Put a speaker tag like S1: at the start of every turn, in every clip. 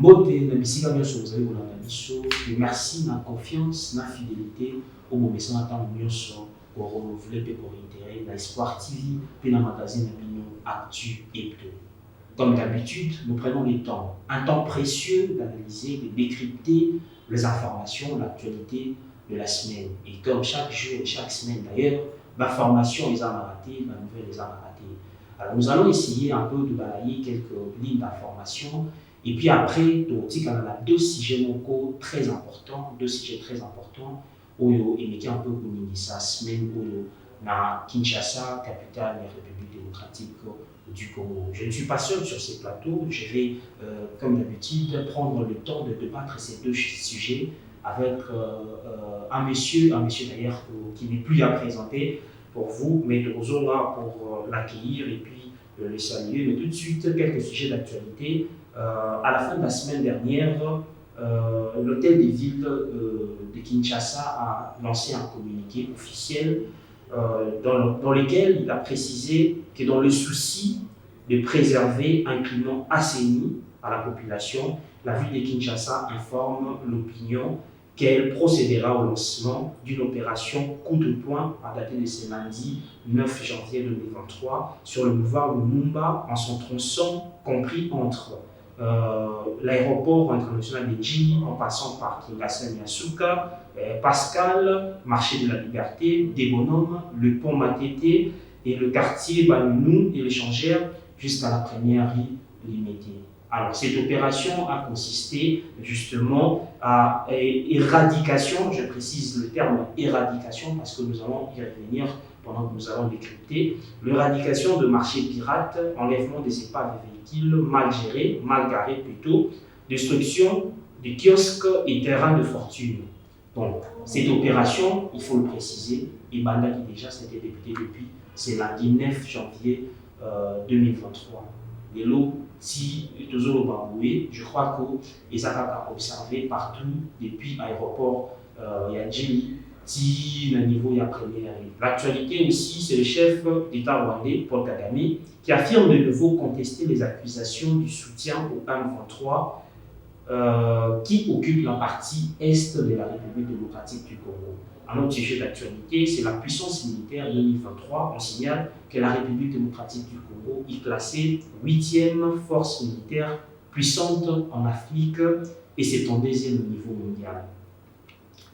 S1: Mbote na bisika nyonso bozali kolanda biso, et merci na confiance, na fidélité au momesa na ntango nyonso korenouveler mpe koréitérer na Espoir TV mpe na magazine na bino Actu Hebdo. Comme d'habitude, nous prenons le temps, un temps précieux d'analyser, de décrypter les informations, l'actualité de la semaine. Et comme chaque jour et chaque semaine d'ailleurs, l'information les a ratés, la nouvelle les a ratés. Alors nous allons essayer un peu de balayer quelques lignes d'information. Et puis après, on a deux sujets locaux très importants, Oyo et un peu comme ça semaine Oyo na Kinshasa, capitale de la République démocratique du Congo. Je ne suis pas seul sur ces plateaux, je vais, comme d'habitude, prendre le temps de débattre ces deux sujets avec un monsieur d'ailleurs qui n'est plus à présenter pour vous, mais toujours là pour l'accueillir et puis le saluer. Mais tout de suite, quelques sujets d'actualité. À la fin de la semaine dernière, l'hôtel de ville de Kinshasa a lancé un communiqué officiel dans lequel il a précisé que dans le souci de préserver un climat assaini à la population, la ville de Kinshasa informe l'opinion qu'elle procédera au lancement d'une opération coup de poing à dater de ce lundi 9 janvier 2023 sur le boulevard Lumumba en son tronçon compris entre l'aéroport international de Djili en passant par Kinshasa Nyasuka, Pascal, marché de la Liberté, des Bonhommes, le pont Matete et le quartier Banounou et l'échangère jusqu'à la première rue Limété. Alors cette opération a consisté justement à éradication, je précise le terme éradication parce que nous allons y revenir pendant que nous allons décrypter, l'éradication de marchés pirates, enlèvement des épaves de véhicules mal gérés, mal garés plutôt, destruction de kiosques et terrains de fortune. Donc cette opération, il faut le préciser, et Banda qui déjà s'était débuté depuis, c'est lundi 9 janvier 2023. Les lots, si toujours Bamboué, je crois que les attaques à observer partout depuis l'aéroport Yadjili, si le niveau est à première. L'actualité aussi, c'est le chef d'État rwandais, Paul Kagame, qui affirme de nouveau contester les accusations du soutien au M23 qui occupe la partie est de la République démocratique du Congo. Un autre sujet d'actualité, c'est la puissance militaire 2023. On signale que la République démocratique du Congo est classée 8e force militaire puissante en Afrique et c'est en deuxième niveau mondial.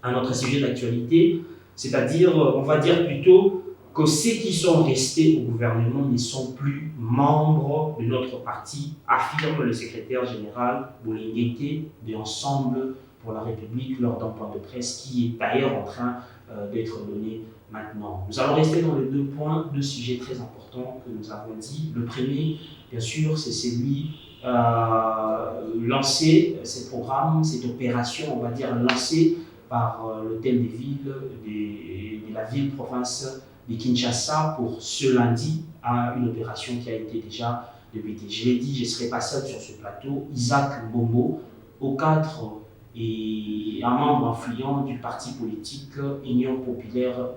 S1: Un autre sujet d'actualité, c'est-à-dire, on va dire plutôt que ceux qui sont restés au gouvernement ne sont plus membres de notre parti, affirme le secrétaire général Bolingete de Ensemble pour la République lors d'un point de presse qui est d'ailleurs en train d'être donné maintenant. Nous allons rester dans les deux sujets très importants que nous avons dit. Le premier, bien sûr, c'est celui lancé, ce programme, cette opération, on va dire lancée par l'hôtel de ville de la ville-province de Kinshasa pour ce lundi à une opération qui a été déjà débutée. Je l'ai dit, je ne serai pas seul sur ce plateau. Isaac Mbombo, au cadre et un membre influent du parti politique Union populaire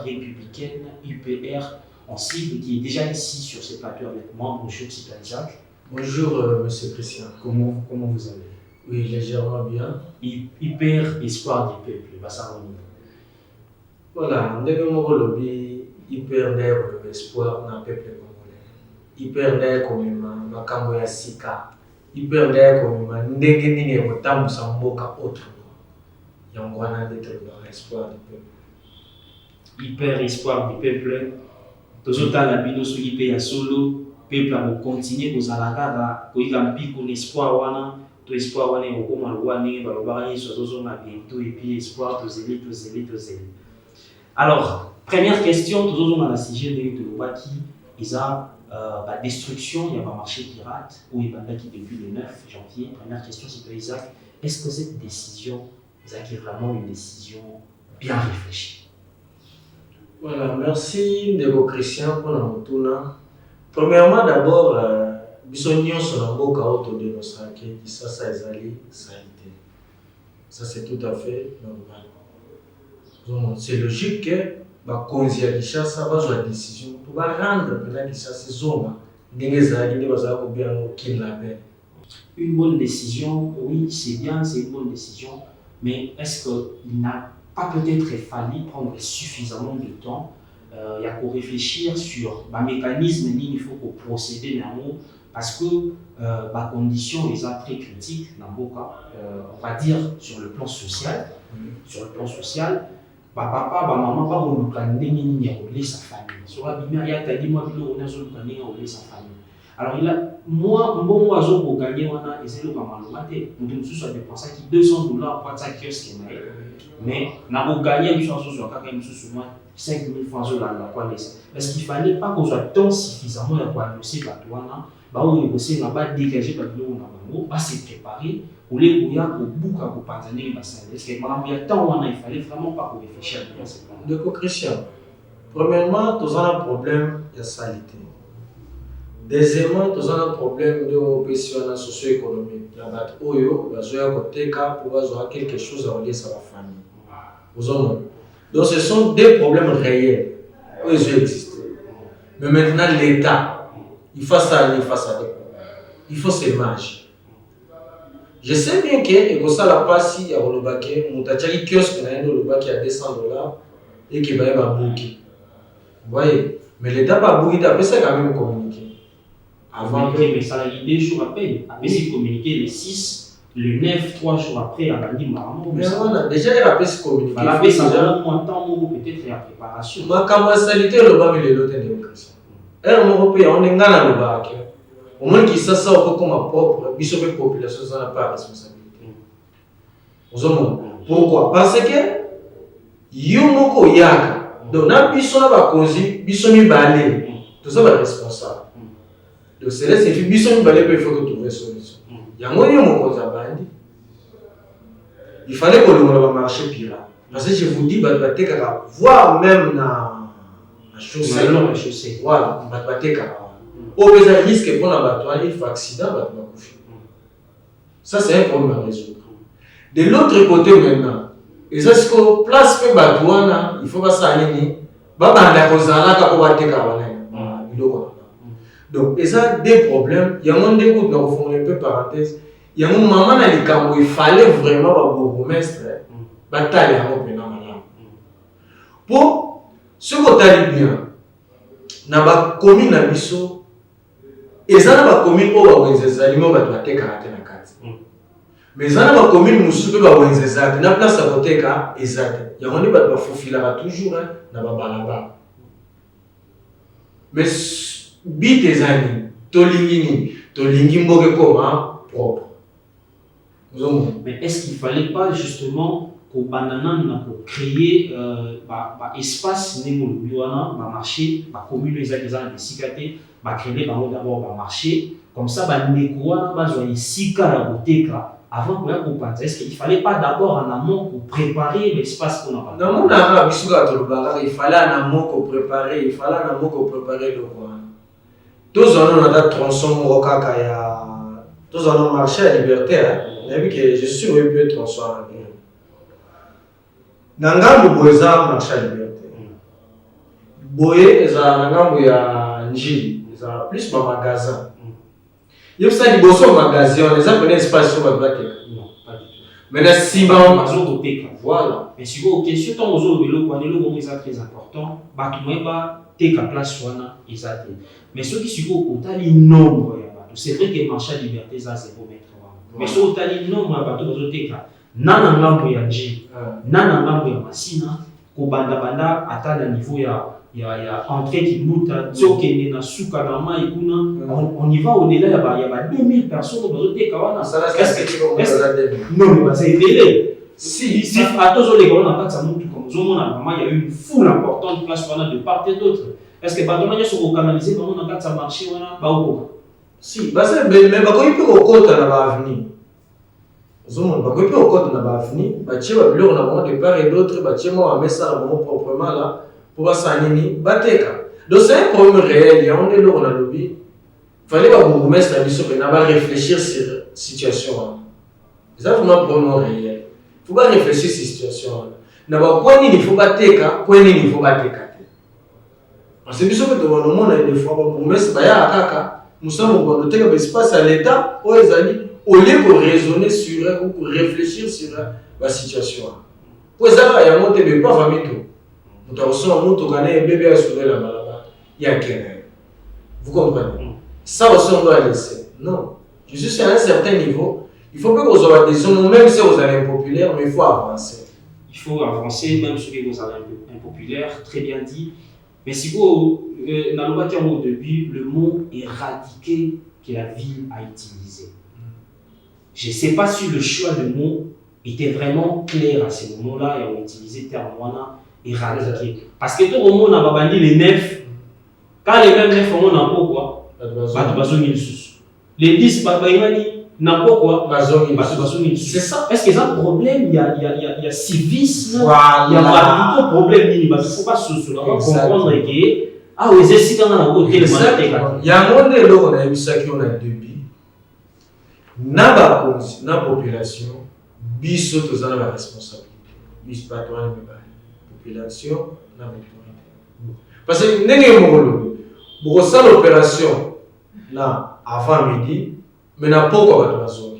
S1: républicaine, UPR, en cible, qui est déjà ici sur ce plateau avec moi. Bonjour, Citoyen Isaac.
S2: Bonjour, Monsieur Christian.
S1: Comment vous allez?
S2: Oui, légèrement bien.
S1: Hyper espoir du peuple, Bassaroni.
S2: Voilà, ndenge moko lobi hyper d'air espoir na peuple congolais. Hyper d'air komema makambo ya sika. Hyper d'air komema ndenge nini ya kotambusa mboka autrement. Yango wana nde tolobaka espoir du peuple.
S1: Hyper espoir du peuple. Tozotala bino soki mpe ya solo peuple akokontinue kozala kaka koyika mpiko na espoir wana. To espoir wana ekokoma lokola ndenge balobaka nyonso azozonga bientôt et puis espoir tozeli. Alors, première question, toujours dans la sujet de Lobaki, il y a la destruction, il y a un marché pirate, où il y a depuis le 9 janvier. Première question, c'est que Isaac, est-ce que cette décision, Isaac, est vraiment une décision bien réfléchie?
S2: Voilà, merci Ndeko Christian pour la retourna. Premièrement, d'abord, bisognon sur la boca auto de nos sacs, ça ezali sanité. Ça c'est tout à fait normal. Donc, c'est logique que bakonzi ya Kinshasa bazwa décision pour rendre pendant Kinshasa zoma ndenge ezali nde bazala kobia no kinlabe.
S1: Une bonne décision, oui, c'est bien, c'est une bonne décision, mais est-ce qu'il n'a pas peut-être fallu prendre suffisamment de temps? Il y a qu'à réfléchir sur le mécanisme, il faut procéder parce que la condition est très critique dans beaucoup cas, on va dire sur le plan social. Sur le plan social, papa, maman, pas on nous sa famille. Sur la bimère, il y a tellement de gens qui ont sa famille. Alors, moi, je gagner, c'est le maté. Nous sommes dépensé $200 pour ça kiosque. Mais, nous avons gagné 5 000 francs. Est-ce qu'il ne fallait pas qu'on soit tant suffisamment pour annoncer la douane, on va dégager la douane, on va se préparer pour les bouillards au bout à partenaires. Est-ce qu'il fallait vraiment pas qu'on réfléchisse à ce plan?
S2: De Christian, premièrement, nous avons un problème de saleté. Deuxièmement, nous avons un problème de pression socio-économique. Il y a pour avoir quelque chose à relier à la famille. Donc ce sont des problèmes réels qui existent. Mais maintenant, l'État, il faut ça, il faut se manger. Je sais bien que ça la passe à Rolobake, on a un kiosque à $200 et qui va bouquer. Vous voyez? Mais l'État n'a pas bouqué, après ça, quand même communiqué.
S1: Avant que les salariés 2 jours après, s'ils communiquaient le 6, le 9, 3 jours après, à la Lima.
S2: Mais voilà, déjà il a pu se communiquer.
S1: Il a fait ça moins de temps, peut-être en préparation.
S2: Mais quand la salité, le bas, il est l'autre démocratie. Et en Européen, on est en Ghana, le bas. Au moins qui ça comme un propre, il y a population, ça n'a pas de responsabilité. Pourquoi? Parce que Yomoko Yaka, donc n'a pas de cause, il balé, tout ça va responsable. Donc c'est là, c'est que il faut trouver une solution. Il y a un moment il fallait que le marché pirate. Parce que je vous dis, voire même dans la chaussée. Voilà, au risque pour il faut accident, ça c'est un problème à résoudre. De l'autre côté maintenant, et ça c'est que place que Batouana, il faut pas s'aligner. Donc, il y a des problèmes. Il y a un dégoût, nous refont un peu parenthèse. Il y a un moment où il fallait vraiment un bourgmestre bataille à mon pénal. Pour ce qu'on a dit bien, dans la commune à Bissau, et ça dans la commune où on a des aliments qui ont été karaté na kati. Mais ça dans la commune où on a des aliments, na place à côté ka ezate. Il y a un débat qui faufilera toujours na babalaba. Mais bit tes amis, tolingi mboke koma propre.
S1: Mais est-ce qu'il ne fallait pas justement qu'au banana pour créer un espace dans marché, la commune les gens de Sikate, créer d'abord un marché, comme ça avant qu'on ait est-ce qu'il ne fallait pas d'abord en amont pour préparer l'espace qu'on a?
S2: Non, il fallait en amont pour préparer, le coin. Tous on a un tronçon Morokaka, tous on a marché à Liberté. On a vu que je suis au peu tronçon à Liberté. Nangambo Boza marché à Liberté. Boye, ils ont Nangambo ya Njili, ils ont plus de magasins. Il y a ça, ils ont un magasin, ils ont un espace sur la plaque.
S1: Non, pas du tout.
S2: Mais là, si on
S1: voilà. Mais si vous avez question, on a un très important, la place mais ceux qui sont au nombre, c'est vrai que le marché à Liberté, ça c'est pour mettre. Mais ceux qui ont nombre, Nana ngambo ya nji, nana ngambo ya masina, ko banda banda atteindre un niveau il y a entrée qui monte, tsoke na suka na mai kuna, on y va au-delà, il y a 2000 personnes dans le Kawana. Non, mais c'est délai. Si à tous les gars, on n'a pas de samout comme Zomona, il y a eu une foule importante place de part et d'autre. Est-ce que Badona sont canalisés, on a pas de marché, on a pas.
S2: Si, mais quand il peut au côté dans l'avenir. Zomon, quand il peut au côté dans l'avenir, bâtir va plus on a de part et d'autre, bâtir moi mettre ça proprement là pour s'aniner, bateka. Donc c'est un problème réel, il y a un on a lobby. Il fallait pas vous mettre la mission, mais pas réfléchir sur la situation. C'est vraiment un problème réel. Il ne faut pas réfléchir sur la situation. Il faut bateka, il faut bateka. Parce que nous sommes dans le monde, des fois, pour mettre ça, nous sommes au de espace à l'État, au lieu de raisonner sur ou réfléchir sur la situation. Pour ça, il y a un monte de pas famille tout. Nous avons un monte gagné un bébé à sauver la maladie. Il y a quelqu'un. Vous comprenez? Ça aussi on doit laisser. Non. Juste à un certain niveau, il faut que vous ayez des zones, même si vous êtes impopulaire, mais il faut avancer.
S1: Il faut avancer, même si vous êtes impopulaire, très bien dit. Mais si vous, dans le au début, le mot éradiquer que la ville a utilisé. Je ne sais pas si le choix de mots était vraiment clair à ce moment-là et on utilisait le terme éradiquer. Parce que tout le monde a banni les nefs. Quand les mêmes nefs, on a quoi? Les 10, n'a pas quoi? C'est ça. Est-ce qu'il y a un problème? Il y a civisme, il y a pas problème. Il ne faut pas comprendre que ah oui, c'est si on a côté le
S2: il y a un monde là on a eu ça qui on a depuis. Na population, biso tous en la responsabilité. Bis pas toi population na autorité. Parce que n'est mongolo. Pour ça l'opération là avant midi, mais n'a pas quoi la zone.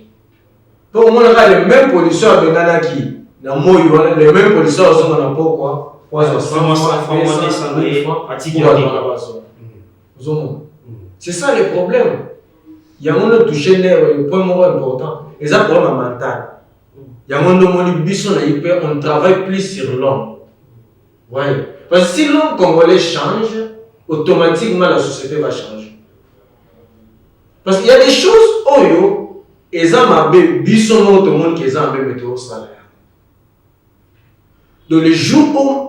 S2: Pour moi on a les mêmes policiers avec Nanaki, na moyo les mêmes policiers sont dans pas quoi. C'est ça le problème. Il y a un touché un point important. Et ça, problème mental. Il y a un on travaille plus sur l'homme. Ouais. Parce que si l'homme congolais change, automatiquement la société va changer. Parce qu'il y a des choses, et ça m'a dit, tout le monde qui est en météo salaire. Donc le jour où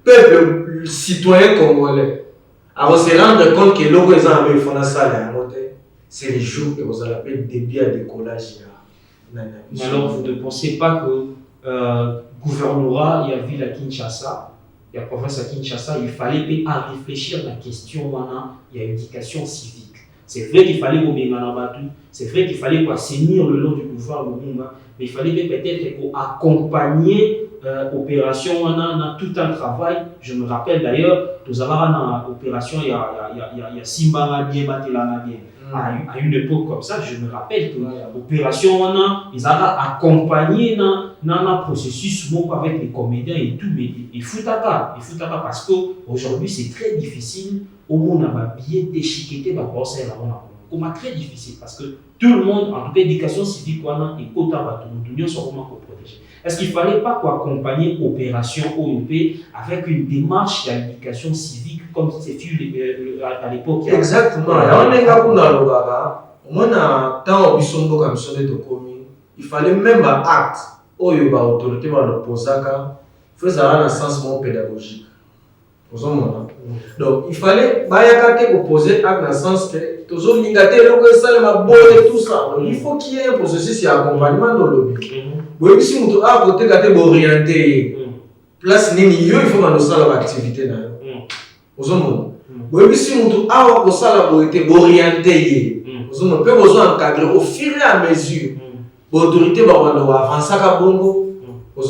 S2: peuple citoyen congolais à se rendre compte que l'eau est en train de salaire, c'est le jour que vous allez début à décollage.
S1: Mais alors, vous ne pensez pas que gouvernorat, il y a ville à Kinshasa, il y a province à Kinshasa, il fallait à réfléchir à la question, il y a éducation civique. C'est vrai qu'il fallait c'est vrai qu'il fallait assainir le long du pouvoir, mais il fallait peut-être accompagner opération, on a tout un travail. Je me rappelle d'ailleurs, nous avons une opération, il y a Simba bien, Batelana bien. À une époque comme ça, je me rappelle que l'opération, ils ont accompagné dans un processus avec les comédiens et tout, mais il faut pas parce qu'aujourd'hui c'est très difficile. Au monde a bien déchiqueté par rapport à ça, comment très difficile parce que tout le monde, en tout cas l'éducation civique, et quota tout le monde sont vraiment protégés. Est-ce qu'il ne fallait pas accompagner l'opération OEP avec une démarche d'éducation civique comme c'est fait à l'époque?
S2: Exactement. Il fallait même un acte où l'autorité va l'opposer, il faut avoir un sens pédagogique. Donc il fallait opposer acte dans le sens que tout ça. Il faut qu'il y ait un processus d'accompagnement dans le but. Si on a orienté, place il faut que nous fassions l'activité. Si on a orienté, on peut encadrer au fur et à mesure. L'autorité va avancer à Bongo. Le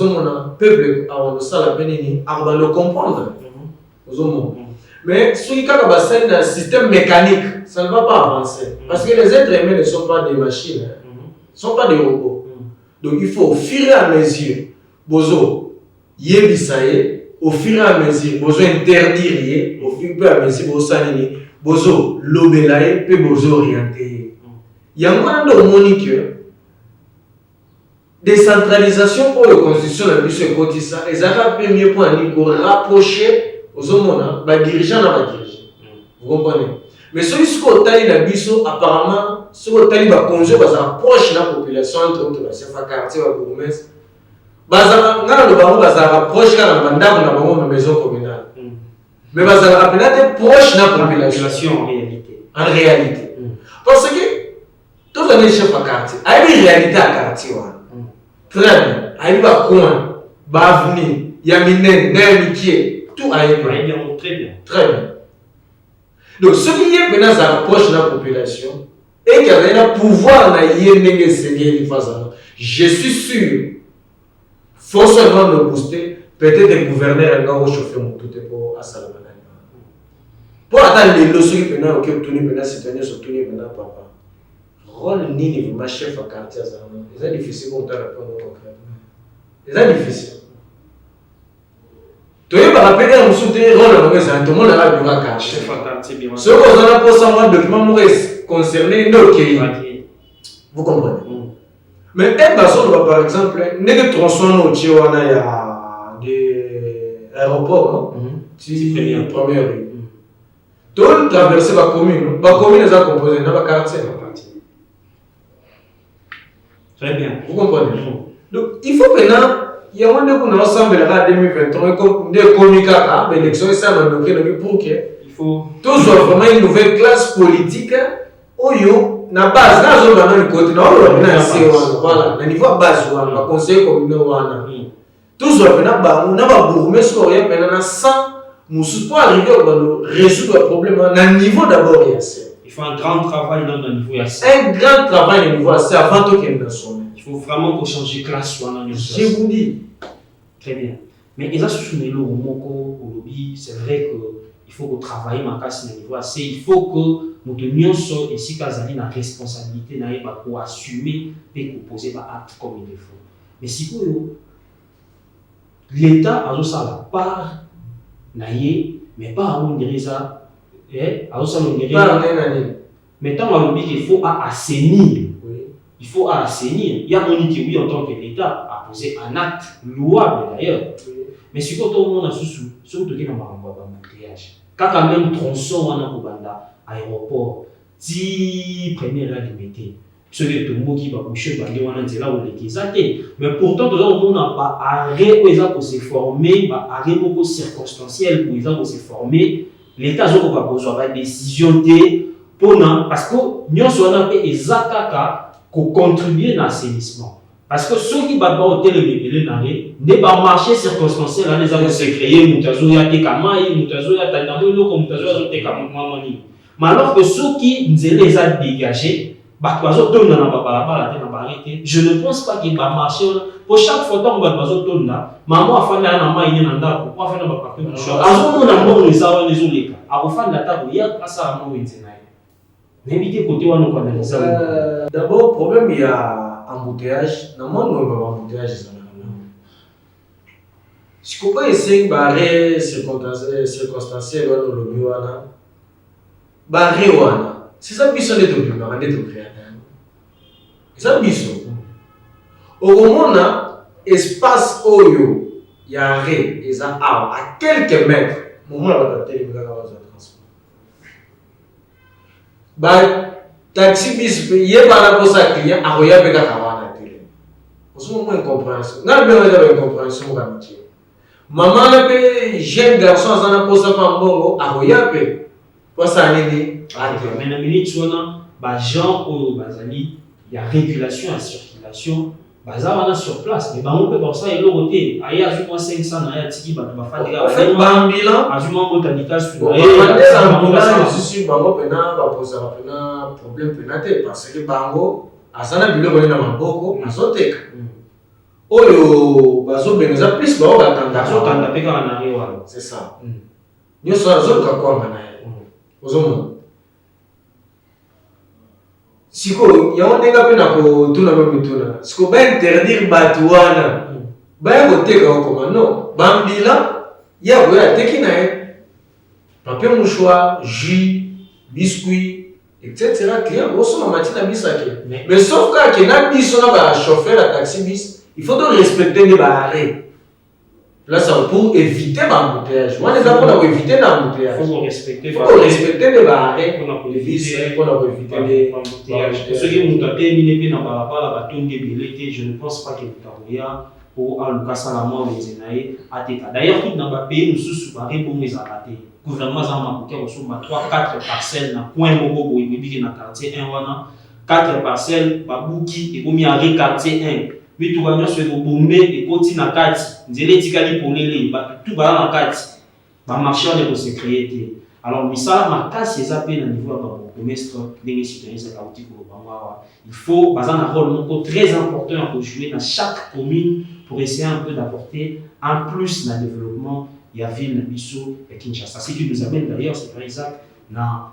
S2: peuple va le comprendre. Mais si il y a un système mécanique, ça ne va pas avancer. Parce que les êtres humains ne sont pas des machines, ne sont pas des robots. Donc il faut au fur et à mesure, bozo yebisaye, au fur et à mesure, bozo interdire, au fur et à mesure, bozo sanini, bozo lobelaye, puis bozo orienter. Il y a un moment de monique, décentralisation pour la constitution de la puissance côté ça, et ça va premier point pour rapprocher aux hommes, les dirigeants dans la dirigeants. Vous comprenez? Mais ceux qui sont apparemment, ceux qui ont congé, ils rapprochent la population entre autres, c'est un quartier, un bourgmestre. Ils rapprochent la maison communale. Mais ils sont proches de la population en réalité. Parce que tous les chefs de quartier, il y a une réalité à quartier. Très bien. Il y a un coin, il y a un métier, tout a été
S1: très bien.
S2: Très bien. Donc, ce qui est maintenant, ça rapproche la population et qu'il y a un pouvoir dans je suis sûr, faut seulement le booster, peut-être le gouverneur a chauffé mon tout pour à Salamana. Pour attendre les leçons qui peuvent occuper tout le monde, c'est surtout le monde papa. Rôle ni niveau chef à quartier, c'est difficile pour toi répondre concrètement. C'est difficile. Tu es par rappel à un soutien rôle dans tout le monde a besoin de
S1: chef à quartier bien.
S2: Ce qu'on a pour ça, moi, document concerné, vous comprenez. Mais un bateau, par exemple, n'est que tronçon au Tijuana, il y a des aéroports, c'est première rue. Tout le traverser la commune, la commune est composée dans le quartier.
S1: Très bien.
S2: Vous comprenez. Donc, il faut maintenant, il y a un peu qu'on ensemble en 2023, comme des communicateurs, l'élection est ça, pour que il faut toujours vraiment une nouvelle classe politique, où na base, na zone dans le côté, voilà, na niveau base, le conseil communal, toujours maintenant, on a bourgmestre, on a maintenant 100. Nous pour arriver à résoudre le problème, à niveau d'abord,
S1: il faut un grand travail dans le niveau assez.
S2: Un grand travail au niveau assez avant tout qu'il ne soit.
S1: Il faut vraiment qu'on change de classe.
S2: Je vous dis.
S1: Très bien. Mais ils ont soutenu le Moko au lobby. C'est vrai qu'il faut qu'on travaille ma casse au niveau assez. Il faut que nous tenions sur ici Kazali la responsabilité pour assumer et proposer des actes comme il le faut. Mais si l'État a aussi la part. Mais pas à un ça, mais tant qu'il faut assainir. Il faut assainir. Il y a mon qui oui en tant que l'État a posé un acte louable d'ailleurs. Mais si tout le monde a sous surtout qu'il y a un embouteillage. Quand même tronçon on a Kobanda aéroport, 10 premières là limité. Ce qui est tout le monde qui va boucher bandé on a dit là où les qui mais pourtant tout le monde n'a pas arrêt pour se former, arrêt beaucoup circonstanciel pour se former. L'État a besoin de décision pour parce que nous sommes exactement pour contribuer à l'assainissement. Parce que ceux qui battent au télé n'est pas marché circonstanciel, les gens se créer, Moutazo Yate Kamaï, Moutazo Yate Namolo, Moutazo Yate Kamamani. Mais alors que ceux qui les a dégagés, je ne pense pas qu'il va marcher. Pour chaque fois qu'on va passer au maman a fait un amant, il y a un andar, pourquoi faire un papier de choix? À ce moment-là, les avons les autres. À vous faire la table, il y a pas ça à moi. N'invitez côté où nous analysons.
S2: D'abord, problème, il y a embouteillage. Dans le monde, on va embouteillage. Si vous pouvez essayer de barrer circonstanciel dans le lobby, barrer, c'est ça qui sont les documents, on est documents. C'est ça qui sont. Au moment où espace Oyo, il y a un ré, il y a un arbre, à quelques mètres, au moment où on va faire le transport. Taxi bis, il y a pas la pose à client, à Roya Bega Kawana télé. Au ce moment, incompréhension. N'a pas de incompréhension, amitié. Maman n'a pas jeune garçon, ça n'a pas posé à Bongo, à Roya Bega. Pour ça, mais
S1: la minute, gens au Bazali, il y a régulation à circulation. Bazar sur place, mais on peut voir ça et l'autre côté. Il y a 500 il y a Tiki, il va faire des gars.
S2: Il y a un bilan.
S1: Il y a un botanicage.
S2: Il y a un bilan. Je suis Bango Pena, va poser un problème pénaté parce que Bango, à ça, il y a un bilan beaucoup, à Zotek. Oh, Bazo Benza, plus, Bango va attendre. C'est ça. Nous sommes à Zotka quoi, Ozomo. Siko, il y a un dégât pour tout le monde. Siko, ben interdire Batouana. Ben, côté comme non. Bambila, il y a un tekina. Papier mouchoir, jus, biscuits, etc. Client, on s'en matin à bisaki. Mais sauf qu'il y a un chauffeur à taxi bis, il faut donc respecter les barrières. Là, c'est pour éviter l'embouteillage. Moi, les gens pour éviter l'embouteillage.
S1: Il faut respecter
S2: les barrières.
S1: Pour éviter l'embouteillage. Ceux qui ont terminé dans la bataille, je ne pense pas qu'il y ait pour Aluka Salama ou les Enaï à Teta. D'ailleurs, tout dans le pays, nous sommes séparés pour nous arrêter. Le gouvernement a marqué 3-4 parcelles dans le coin de Mogo, dans le quartier 1, 4 parcelles, Babouki, et comme il y a un quartier 1. Oui, tout va bien se bomber et continuer à Kati. Nous allons dire pour les tout va dans Kati. Va marcher on est se créer. Alors, mais ça, ma casse, c'est ça, au niveau de bourgmestre, des citoyens, c'est chaotique pour le Bangwa. Il faut, par exemple, un rôle très important à jouer dans chaque commune pour essayer un peu d'apporter un plus dans le développement il y a ville Bisso et Kinshasa. Ce qui nous amène d'ailleurs, c'est vrai Isaac, na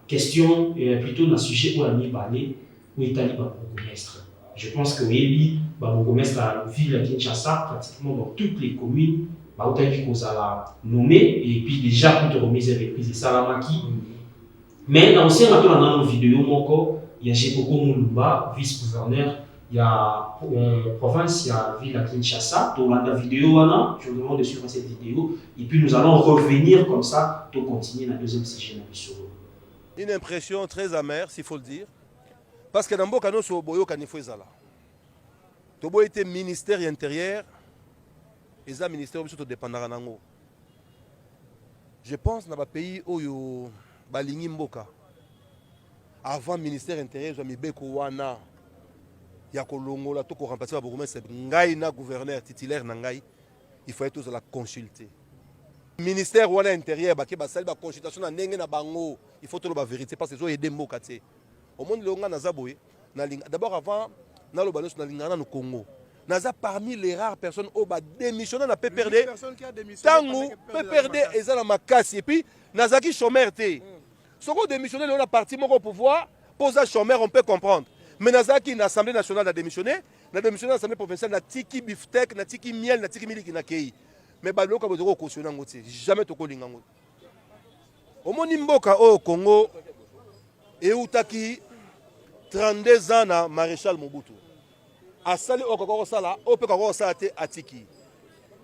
S1: question, plutôt dans le sujet où on a parlé, où Italie va bourgmestre. Je pense que oui, bourgmestre à la ville de Kinshasa, pratiquement dans toutes les communes, où on a nommé, et puis déjà pour te remise et reprise de Salamaki. Mais dans aussi, dans nos vidéos, il y a Jeboko Moulumba, vice-gouverneur, il y a province, il y a ville à Kinshasa, dans la vidéo, je vous demande de suivre cette vidéo, et puis nous allons revenir comme ça, pour continuer la deuxième session.
S3: Une impression très amère, s'il faut le dire, parce que dans le cas où Boyo Kanifouezala, Tobo était ministère intérieur, et ça ministère où dépendra nango. Je pense dans le pays où balingi mboka avant ministère intérieur je mibeko wana ya kolongola to ko remplacer ba bourgmestre ngai na gouverneur titulaire na ngai il faut être la consulter ministère wana intérieur ba ke ba sali ba consultation na ndenge na bango il faut to ba vérité parce que zo aider mboka te au monde longa na zaboye na d'abord avant na lo banos na lingana no Congo naza parmi les rares personnes au ba démissionné na PPRD tangu PPRD ezala makasi et puis nazaki chômeur te. Si on démissionne dans la partie au pouvoir, poser chômeur, on peut comprendre. Mais Nazaki, l'Assemblée nationale a démissionné, l'Assemblée provinciale a tiki biftec, na tiki miel, na tiki miliki na kei. Mais balo ka bodoro cautionner ngoti, jamais to kolinga ngoti. Au Monimboka au Congo et utaki 32 ans na maréchal Mobutu. Asali okoko sala, opeko sala te atiki.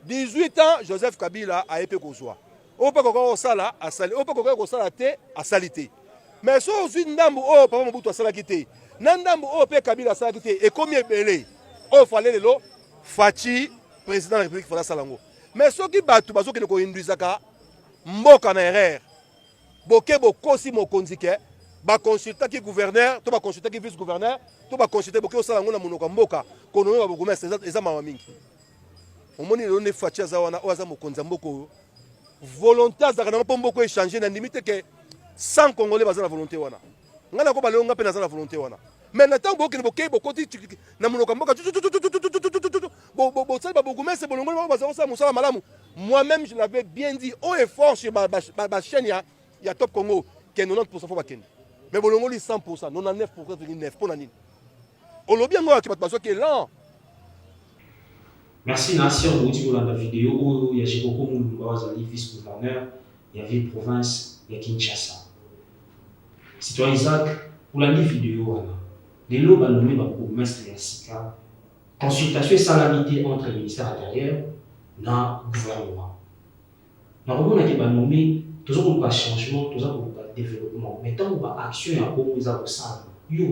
S3: 18 ans Joseph Kabila a épé kozwa. On peut encore ça à sali, on peut encore ça te à salité. Mais si on suit ndambu oh papa Mobutu sala kité, ndambu oh pe Kabila sala kité et combien belé, oh fallait le lo Fachi président de la République fala salango. Mais ceux qui battu bazo qui ne ko induisaka mboka na erreur. Boke bokosi mo konzike, ba consulta qui gouverneur, to ba consulta qui vice gouverneur, to ba consulta boke salango na monoko mboka, kono ba bokomesa eza mama mingi. Omoni le ne Fachi za wana oza mo konza mboko volonté azaka na pombo ko échanger na limite que 100 congolais bazana volonté wana ngana ko balonga pe na za volonté wana mais na tango ko boke bokoti na monoko mboka bo ça ba bokumese bolongo bazana sa musala malamu moi-même je l'avais bien dit haut et fort sur ma chaîne ya Top Congo que 90% faut bakende mais bolongo li 100% 99% 9 pour nani olobi ngo ki bato qui est lent.
S1: Merci Nassi, on vous dit dans la vidéo où il y a Jeboko Moulumba, vice-gouverneur, il y a ville province, il y a Kinshasa. Citoyen Isaac, pour la vidéo, les lots va nommer le bourgmestre de Sika, consultation et salamité entre le ministère intérieur et le gouvernement. Normalement, on a nommé toujours un changement, toujours un développement, mais tant qu'on a action et un peu plus avancé, il y a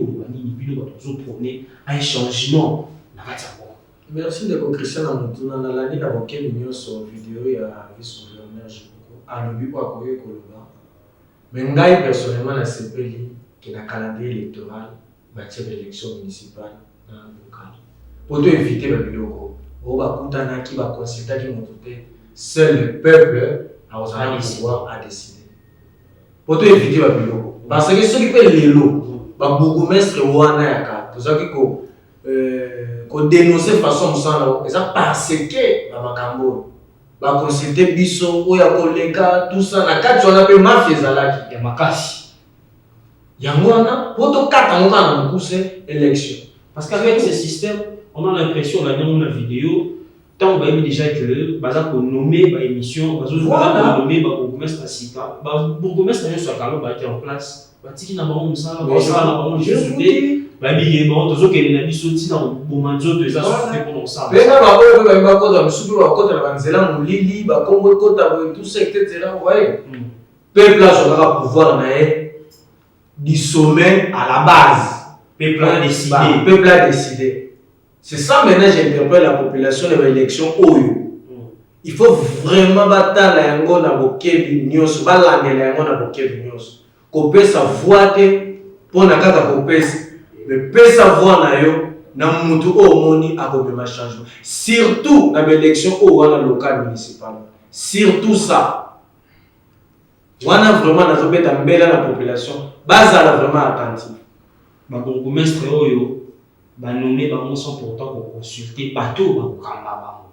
S1: prôné un changement dans la
S2: Merci de Christian Amutuna. Dans l'année d'avoir une sur vidéo, il y a vice-gouverneur Jeboko. À l'objet pour accueillir Koloba. Mais moi, personnellement, la CPLI, qui a un calendrier électoral, matière d'élection municipale dans le local. Pour éviter le biloko, on va contenter qui va consulter qui montre seul le peuple a pouvoir à décider. Pour éviter le biloko. Parce que ceux qui font les lots, le bourgmestre Wana Yaka, tout ça qui qu'on dénoncer façon musana ça parce que na makambo ba consulter biso oya koleka tout ça na kati on appelle mafia zalaki ya makasi yango wana poto kata ngo na mukuse élection
S1: parce qu'avec ce système on a l'impression là dans la vidéo tant ba déjà que baza ko nommer ba émission bazo nommer ba bourgmestre Sika ba bourgmestre yo so kalo ba qui en place ba tiki na bango musala ba ça na bango juste babi bon tozo ke na biso tina bomanzo to eza fait pour ça
S2: pena ba oyo ba ba ko da musubi ba ko ta banzela mulili ba kongo ko ta tout ça etc. ouais peuple là sur la pouvoir na du sommet à la base
S1: peuple a décidé
S2: peuple a décidé c'est ça maintenant j'interpelle la population de l'élection oyo il faut vraiment battre la yango na bokebi nyos ba landela yango na bokebi nyos ko pesa voix te pour na kaka ko pesa mais pesa voix na yo na mutu o moni akobema changement surtout na l'élection au wana local municipal surtout ça wana vraiment na zobeta mbela la population bazala vraiment attentif
S1: ba bourgmestre oyo ba nommer bango sans pourtant ko consulter bateau ba kamba bango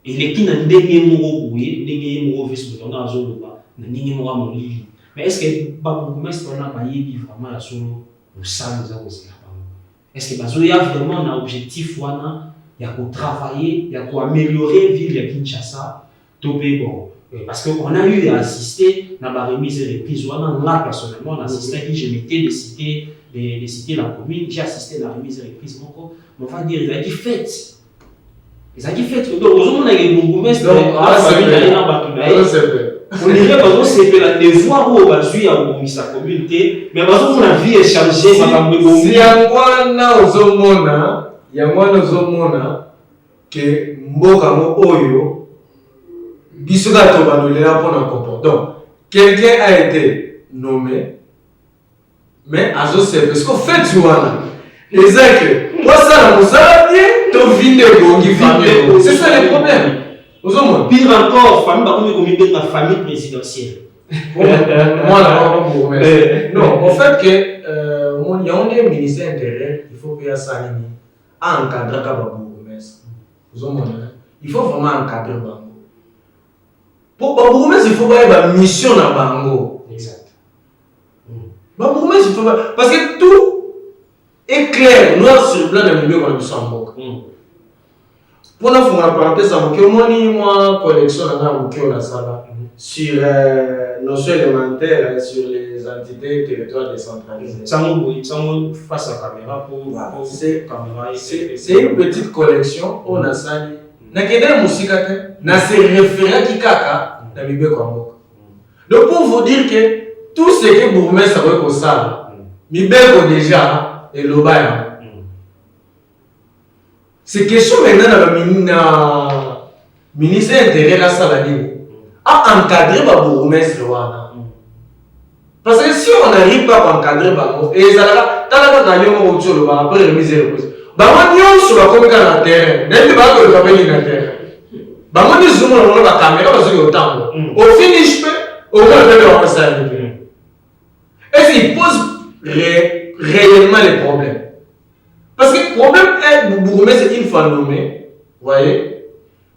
S1: eleki na ndenge moko boye ndenge moko vesi botonga azoloba na ndenge moko molili mais est-ce que babourgmestre wana bayebi vraiment ya solo mosala eza kozela bango est-ce que bazoya vraiment na objectif wana ya kotravailler ya koaméliorer ville ya Kinshasa to mpe bon parce qu'on a eu à assister à la remise et reprise. Moi, personnellement, on a assisté à qui je m'étais de citer la commune, j'ai assisté à la remise et reprise. On va dire, il a dit fête. Il a dit fête. Donc, aujourd'hui, on a eu beaucoup de gens on dirait que c'est la devoir où on va suivre à sa communauté, mais parce qu'on a vu échanger.
S2: Si y a un ozomona, il y a un ozomona que mboka mo oyo. Donc, quelqu'un a été nommé, mais Azo c'est parce qu'au fait, tu vois, les que moi ça, nous a bien, ton vie de Gongi famille. C'est ça le problème.
S1: Pire encore, famille, comme la famille présidentielle.
S2: Moi, là, non, au fait que, il y a un ministère intérieur, il faut qu'il y ait ça, encadrer il faut vraiment encadrer. Pour Babourgmestre, il faut avoir une mission dans Bango.
S1: Exact.
S2: Babourgmestre, il faut pas. Parce que tout est clair, noir sur blanc dans le milieu qu'on a vu sans Bango. Pour nous faire une parenthèse, moi, collection dans la salle sur notions élémentaires sur les entités territoriales décentralisées.
S1: Ça face à la caméra pour
S2: c'est une petite collection, on a ça. Nakeda musika te na se référent qui kaka na bibe kwa mboka. Donc pour vous dire que tout ce que bourgmestre a ko sala mibeko déjà et lobaya. C'est question maintenant na ministre intérieur la sala ni a encadrer ba bourgmestre wana. Parce que si on n'arrive pas à encadrer ba et ça là tala na yo mo tsholo ba après remise et reprise. Bamoni sur la commune dans le terrain, n'est pas que le cabinet dans le terrain. Bamoni zoom dans la caméra parce que autant. Au finish, au moins le faire ça. Et il pose réellement les problèmes. Parce que le problème est bourgmestre c'est une fois nommé, voyez,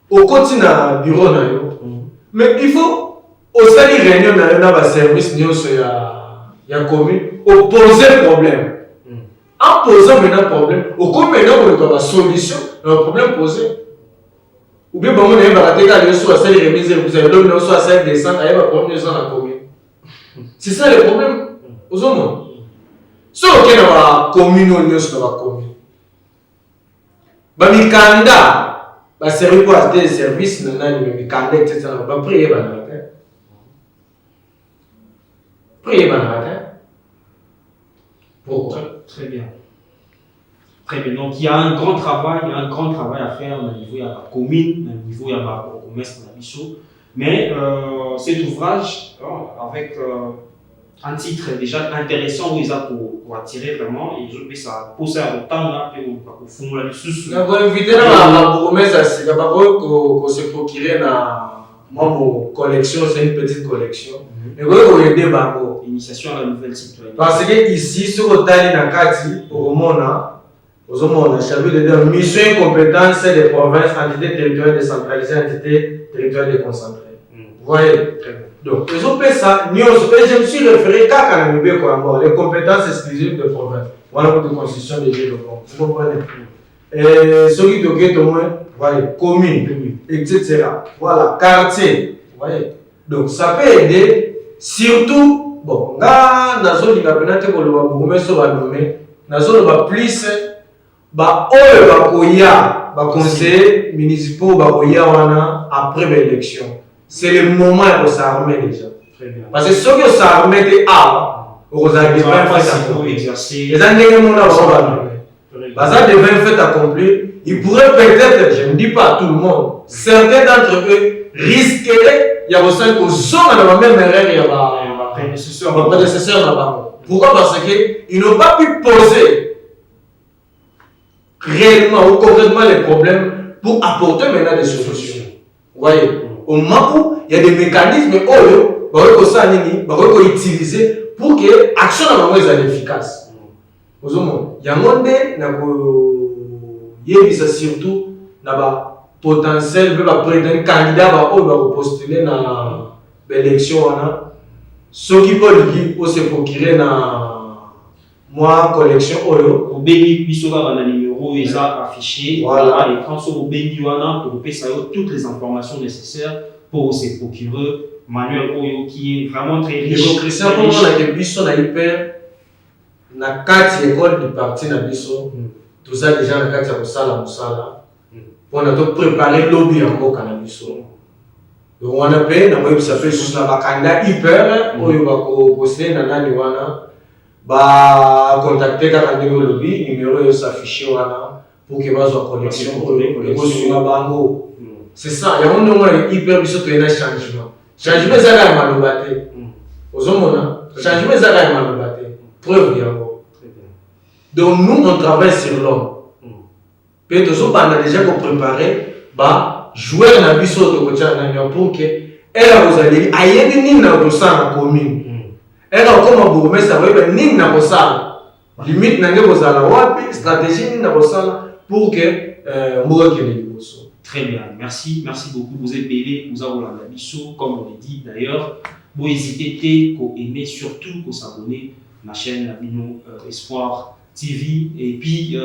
S2: au continent bureau na yo. Mais il faut aussi les réunions dans le service nion sur la commune opposer problème. En posant maintenant un problème, au coup maintenant on doit avoir solution à un problème posé. Ou bien on est baraté quand il soit celle remise, vous avez l'homme soit celle descend, il y a un problème dans la commune. C'est ça le problème. Aux hommes. Sauf qu'il y a la commune ou dans la commune. Bah mikanda, bah c'est quoi des services, nana mikanda etc. Bah prier bah na matin. Prier bah na matin.
S1: Pourquoi? Très bien. Très bien. Donc il y a un grand travail, à faire au niveau de la commune, au niveau de la bourgmestre de la Bissau. Mais cet ouvrage, avec un titre déjà intéressant, où ils ont pour attirer vraiment, et je vais ça poser à autant là, pour fond là dessus.
S2: On va inviter la bourgmestre, c'est d'abord qu'on se procure mon collection, c'est une petite collection. Mais vous voyez des bango.
S1: Initiation à la nouvelle citoyenneté.
S2: Parce que ici, sur le Tali Nakati, au Mona, chapitre de mission et compétences des provinces, entités territoriales décentralisées, entités territoriales déconcentrées. Vous voyez? Donc, ils ont fait ça, je me suis référé à les compétences exclusives des provinces. Voilà pour la constitution des G. Vous comprenez? Et ce qui est au moins, voyez, commune, etc. Voilà, quartier. Voyez. Donc, ça peut aider, surtout, bon, là, dans la zone plus, conseillers municipaux après l'élection. C'est le moment où s'armer déjà. Parce que ceux qui s'arment, vous avez exercer. Les années fait accomplir. Ils pourraient peut-être, je ne dis pas tout le monde, certains d'entre eux risqueraient, il y a aussi qu'on soit dans la même erreur, il y a un prédécesseur là-bas. Pourquoi? Parce qu'ils n'ont pas pu poser réellement ou concrètement les problèmes pour apporter maintenant des solutions. Vous voyez? Au moment où il y a des mécanismes utilisés pour que l'action soit efficace. Il y a un monde, il y a surtout potentiel peut prétendre candidat va postuler dans l'élection ceux qui peuvent se procurer dans moi collection oyo
S1: au béni biso ba na numéro eza affiché
S2: voilà
S1: et quand so au béni wana to pesa toutes les informations nécessaires pour se procurer manuel oyo qui est vraiment très riche.
S2: Démocratie pour moi la biso na hyper na 4 écoles du parti na biso tout ça déjà na 4 ya kosala musala pour na to préparer lobby en mboka na biso. Donc on a payé na moi ça fait juste na bakanda hyper oyo ba ko poster na nani wana ba contacter ka ndenge lobby numéro yo s'afficher wana pour que bazo connexion ko sur bango. C'est ça, il y a un nombre hyper biso to ena changement. Changement ça ga malobate. Ozomona, changement ça ga malobate. Preuve yango. Donc nous on travaille sur l'homme. Peut-être que on a déjà préparé ba jouer na biso to kocha na pour que elle vous allez ayebi ni na kosala commune. Elle a comme bourgmestre ça va ni na kosala. Limite na ngeko zala wapi stratégie ni na kosala pour que mboka kene liboso.
S1: Très bien, merci beaucoup. Vous êtes belé, vous avez la biso, comme on l'a dit d'ailleurs. Vous n'hésitez pas à aimer, surtout à s'abonner à ma chaîne Labino Espoir TV. Et puis,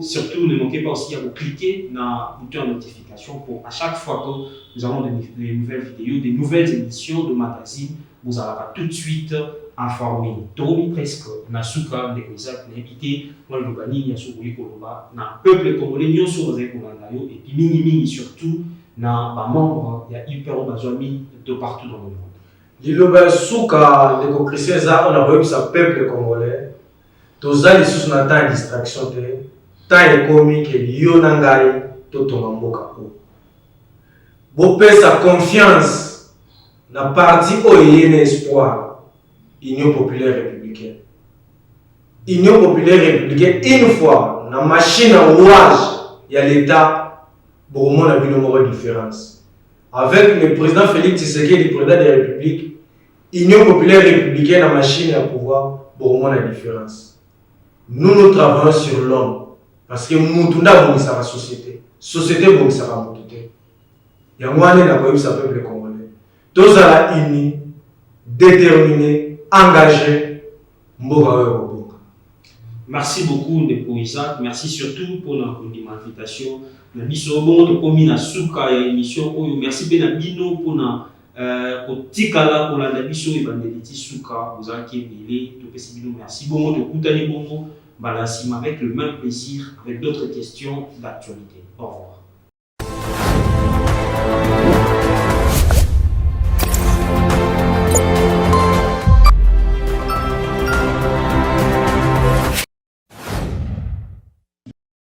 S1: surtout, ne manquez pas aussi à vous cliquer dans le bouton de notification pour à chaque fois que nous avons des nouvelles vidéos, des nouvelles émissions de magazines, vous allez tout de suite informé. Tomi presque Nasuka de Kozak n'invité moi le bani ya soboyi koloba na peuple congolais nyonso bazali kolanda yo et puis mingi surtout na ba membre ya hyper bazwami de partout dans le monde.
S2: Liloba suka de Christian za on a vu sa peuple congolais. Tozali sous na temps distraction te temps économique yo nangai to tongamboka ko. Bo pesa confiance na parti oyene espoir. Union populaire républicaine. Union populaire républicaine, une fois, dans la machine à rouage, il y a l'État, pour moi, on a une différence. Avec le président Félix Tshisekedi, le président de la République, Union populaire républicaine, la machine à pouvoir, pour moi, la différence. Nous travaillons sur l'homme. Parce que nous avons la société. Société, nous avons la société. Il y a un peu de peuple congolais. Tous à la unis, déterminés, engagé.
S1: Merci beaucoup de Isaac. Merci surtout pour l'invitation. Merci pour l'émission. Merci pour tikala pour la biso evangeliti suka vous avez belé to pesibino merci beaucoup de kutani bongo balasima avec le même plaisir avec d'autres questions d'actualité. Au revoir.